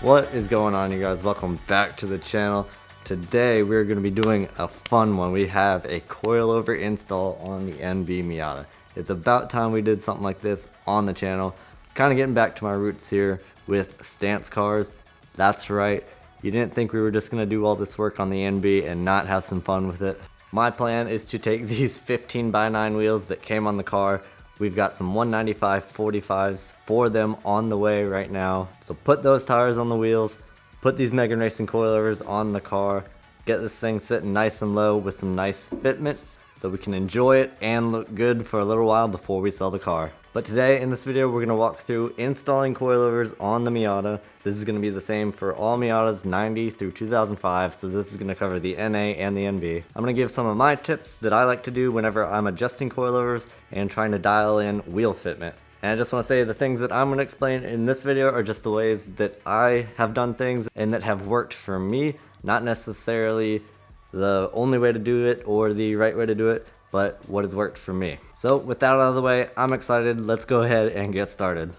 What is going on, you guys? Welcome back to the channel. Today we're going to be doing a fun one. We have a coilover install on the NB Miata. It's about time we did something like this on the channel. Kind of getting back to my roots here with stance cars. That's right, you didn't think we were just going to do all this work on the NB and not have some fun with it. My plan is to take these 15x9 wheels that came on the car. We've got some 195 45s for them on the way right now. So put those tires on the wheels, put these Megan Racing coilovers on the car, get this thing sitting nice and low with some nice fitment so we can enjoy it and look good for a little while before we sell the car. But today in this video we're going to walk through installing coilovers on the Miata. This is going to be the same for all Miatas 90 through 2005, so this is going to cover the NA and the NB. I'm going to give some of my tips that I like to do whenever I'm adjusting coilovers and trying to dial in wheel fitment. And I just want to say the things that I'm going to explain in this video are just the ways that I have done things and that have worked for me, not necessarily the only way to do it or the right way to do it, but what has worked for me. So with that out of the way, I'm excited. Let's go ahead and get started.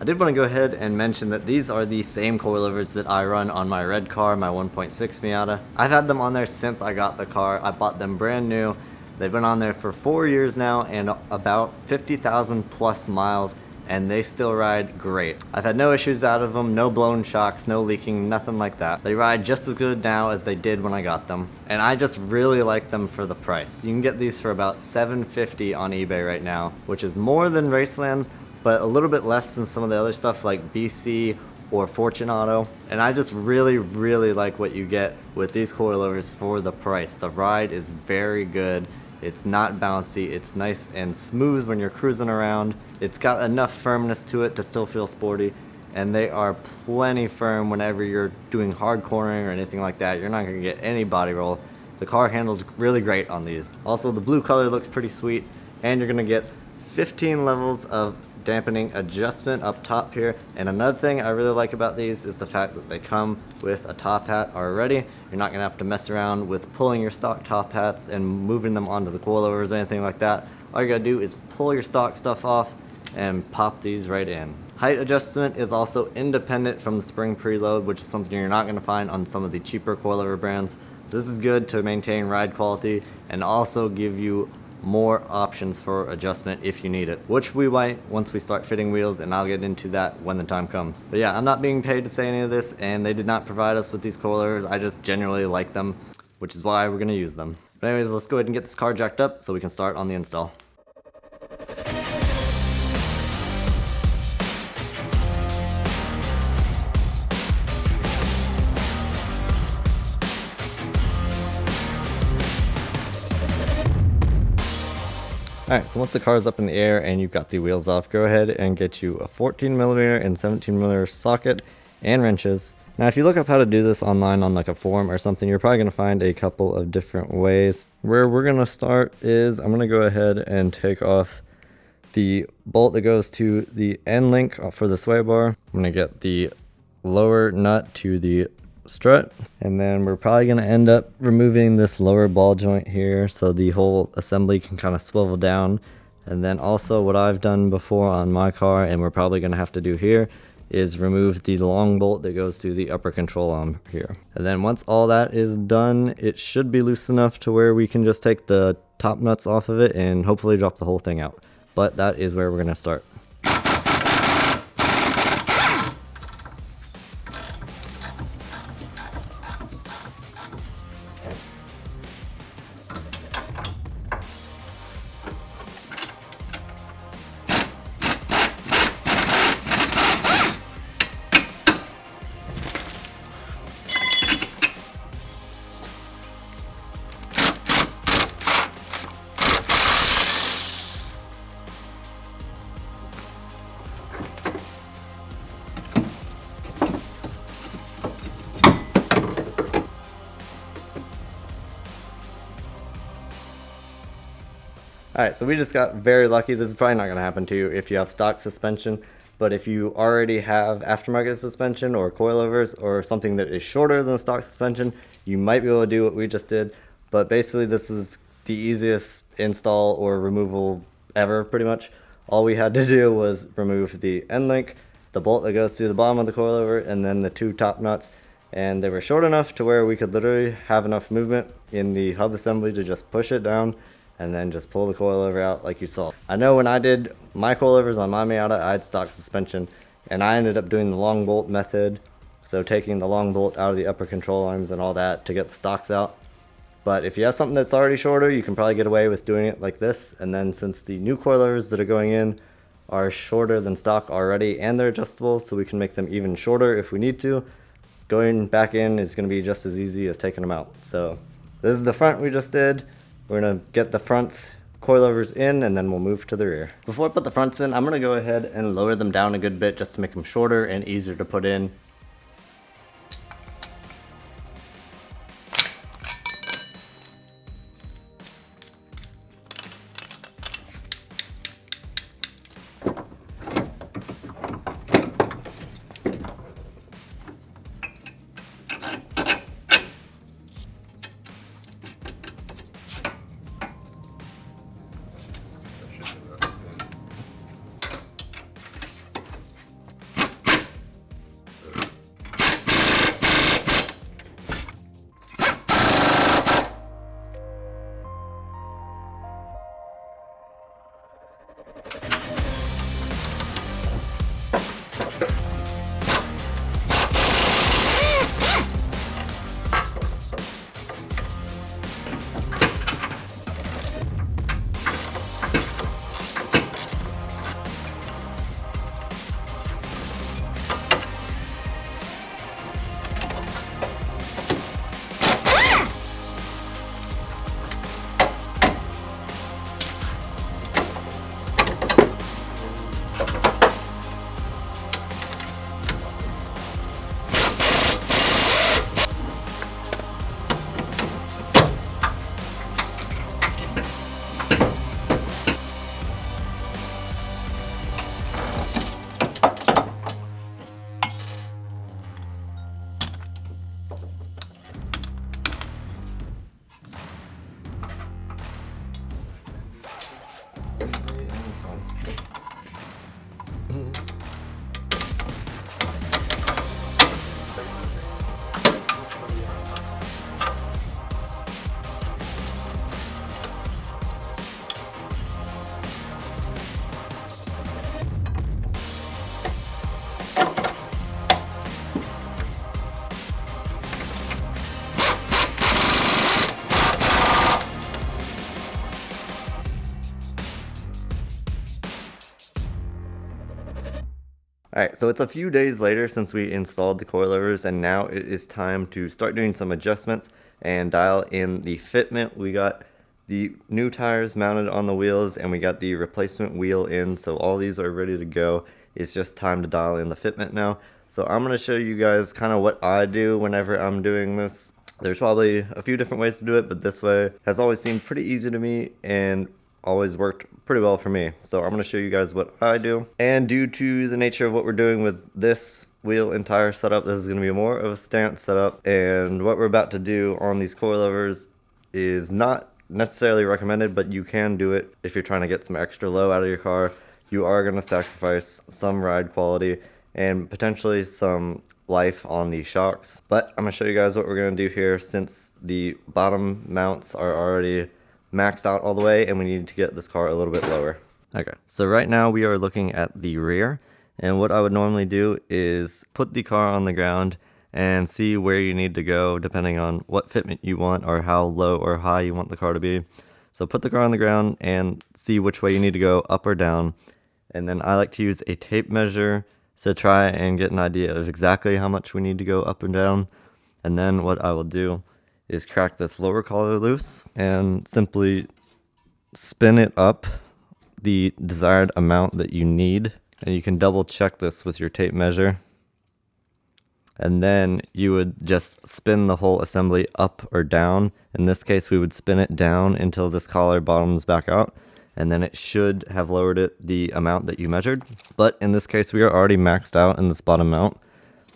I did want to go ahead and mention that these are the same coilovers that I run on my red car, my 1.6 Miata. I've had them on there since I got the car. I bought them brand new. They've been on there for 4 years now and about 50,000 plus miles, and they still ride great. I've had no issues out of them, no blown shocks, no leaking, nothing like that. They ride just as good now as they did when I got them, and I just really like them for the price. You can get these for about $750 on eBay right now, which is more than Raceland's, but a little bit less than some of the other stuff like BC or Fortunato. And I just really like what you get with these coilovers for the price. The ride is very good. It's not bouncy, it's nice and smooth when you're cruising around. It's got enough firmness to it to still feel sporty, and they are plenty firm whenever you're doing hard cornering or anything like that. You're not gonna get any body roll. The car handles really great on these. Also, the blue color looks pretty sweet, and you're gonna get 15 levels of dampening adjustment up top here. And another thing I really like about these is the fact that they come with a top hat already. You're not gonna have to mess around with pulling your stock top hats and moving them onto the coilovers or anything like that. All you gotta do is pull your stock stuff off and pop these right in. Height adjustment is also independent from the spring preload, which is something you're not gonna find on some of the cheaper coilover brands. This is good to maintain ride quality and also give you more options for adjustment if you need it, which we might once we start fitting wheels, and I'll get into that when the time comes. But yeah, I'm not being paid to say any of this, and they did not provide us with these coilovers. I just genuinely like them, which is why we're going to use them. But anyways, let's go ahead and get this car jacked up so we can start on the install. Alright, so once the car is up in the air and you've got the wheels off, go ahead and get you a 14mm and 17mm socket and wrenches. Now if you look up how to do this online on like a forum or something, you're probably going to find a couple of different ways. Where we're going to start is I'm going to go ahead and take off the bolt that goes to the end link for the sway bar. I'm going to get the lower nut to the strut, and then we're probably going to end up removing this lower ball joint here so the whole assembly can kind of swivel down. And then also what I've done before on my car, and we're probably going to have to do here, is remove the long bolt that goes to the upper control arm here. And then once all that is done, it should be loose enough to where we can just take the top nuts off of it and hopefully drop the whole thing out. But that is where we're going to start. Alright, so we just got very lucky. This is probably not going to happen to you if you have stock suspension, But if you already have aftermarket suspension or coilovers or something that is shorter than the stock suspension, you might be able to do what we just did. But basically this is the easiest install or removal ever, pretty much. All we had to do was remove the end link, the bolt that goes through the bottom of the coilover, and then the two top nuts. And they were short enough to where we could literally have enough movement in the hub assembly to just push it down and then just pull the coilover out like you saw. I know when I did my coilovers on my Miata, I had stock suspension, and I ended up doing the long bolt method, so taking the long bolt out of the upper control arms and all that to get the stocks out. But if you have something that's already shorter, you can probably get away with doing it like this. And then since the new coilovers that are going in are shorter than stock already and they're adjustable, so we can make them even shorter if we need to, going back in is going to be just as easy as taking them out. So this is the front we just did. We're going to get the fronts coilovers in and then we'll move to the rear. Before I put the fronts in, I'm going to go ahead and lower them down a good bit just to make them shorter and easier to put in. Alright, so it's a few days later since we installed the coilovers, and now it is time to start doing some adjustments and dial in the fitment. We got the new tires mounted on the wheels and we got the replacement wheel in, so all these are ready to go. It's just time to dial in the fitment now. So I'm going to show you guys kind of what I do whenever I'm doing this. There's probably a few different ways to do it, but this way has always seemed pretty easy to me and always worked pretty well for me. So I'm going to show you guys what I do. And due to the nature of what we're doing with this wheel and tire setup, this is going to be more of a stance setup. And what we're about to do on these coilovers is not necessarily recommended, but you can do it if you're trying to get some extra low out of your car. You are going to sacrifice some ride quality and potentially some life on the shocks. But I'm going to show you guys what we're going to do here, since the bottom mounts are already maxed out all the way and we need to get this car a little bit lower. Okay, so right now we are looking at the rear, and what I would normally do is put the car on the ground and see where you need to go depending on what fitment you want or how low or high you want the car to be. So put the car on the ground and see which way you need to go, up or down. And then I like to use a tape measure to try and get an idea of exactly how much we need to go up and down. And then what I will do is crack this lower collar loose and simply spin it up the desired amount that you need. And you can double check this with your tape measure. And then you would just spin the whole assembly up or down. In this case, we would spin it down until this collar bottoms back out. and then it should have lowered it the amount that you measured. But in this case, we are already maxed out in this bottom mount.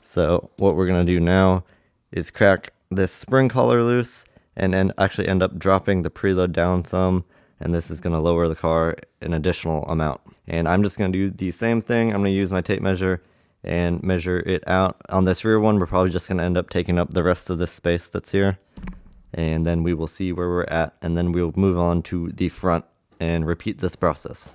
So what we're going to do now is crack this spring collar loose and then actually end up dropping the preload down some, and this is going to lower the car an additional amount. And I'm just going to do the same thing. I'm going to use my tape measure and measure it out. On this rear one, we're probably just going to end up taking up the rest of this space that's here, and then we will see where we're at, and then we'll move on to the front and repeat this process.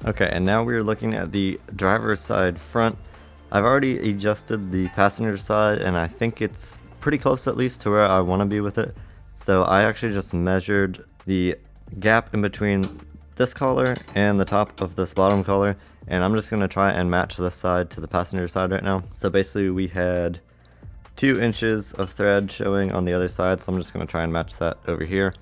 Okay, and now we're looking at the driver's side front. I've already adjusted the passenger side, and I think it's pretty close at least to where I want to be with it. So I actually just measured the gap in between this collar and the top of this bottom collar, and I'm just going to try and match this side to the passenger side right now. So basically we had 2 inches of thread showing on the other side, so I'm just going to try and match that over here.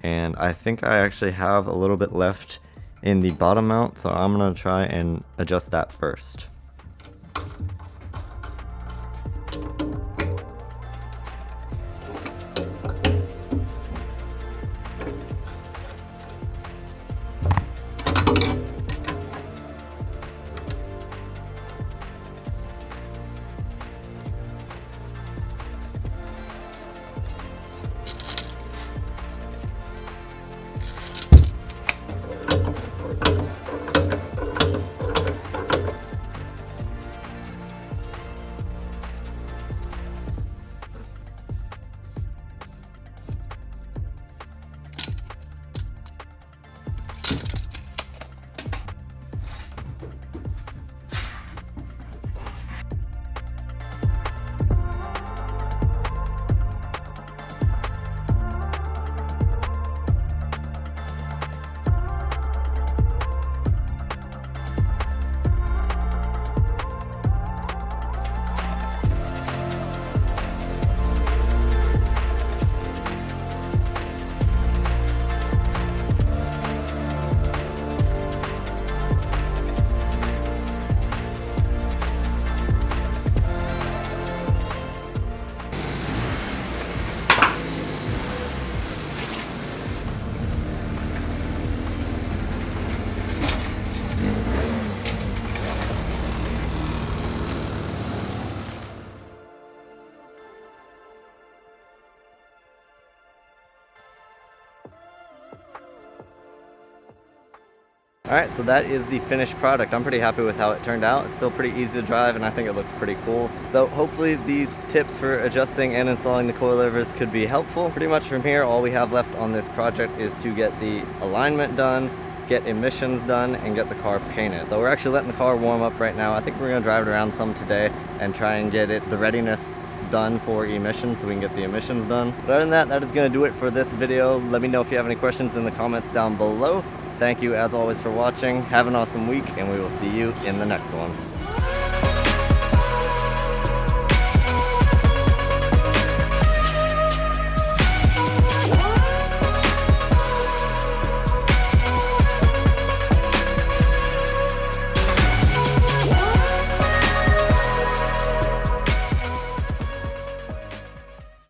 And I think I actually have a little bit left in the bottom mount, so I'm going to try and adjust that first. Alright, so that is the finished product. I'm pretty happy with how it turned out. It's still pretty easy to drive, and I think it looks pretty cool. So hopefully these tips for adjusting and installing the coilovers could be helpful. Pretty much from here, all we have left on this project is to get the alignment done, get emissions done, and get the car painted. So we're actually letting the car warm up right now. I think we're going to drive it around some today and try and get the readiness done for emissions so we can get the emissions done. But other than that, that is going to do it for this video. Let me know if you have any questions in the comments down below. Thank you as always for watching. Have an awesome week, and we will see you in the next one.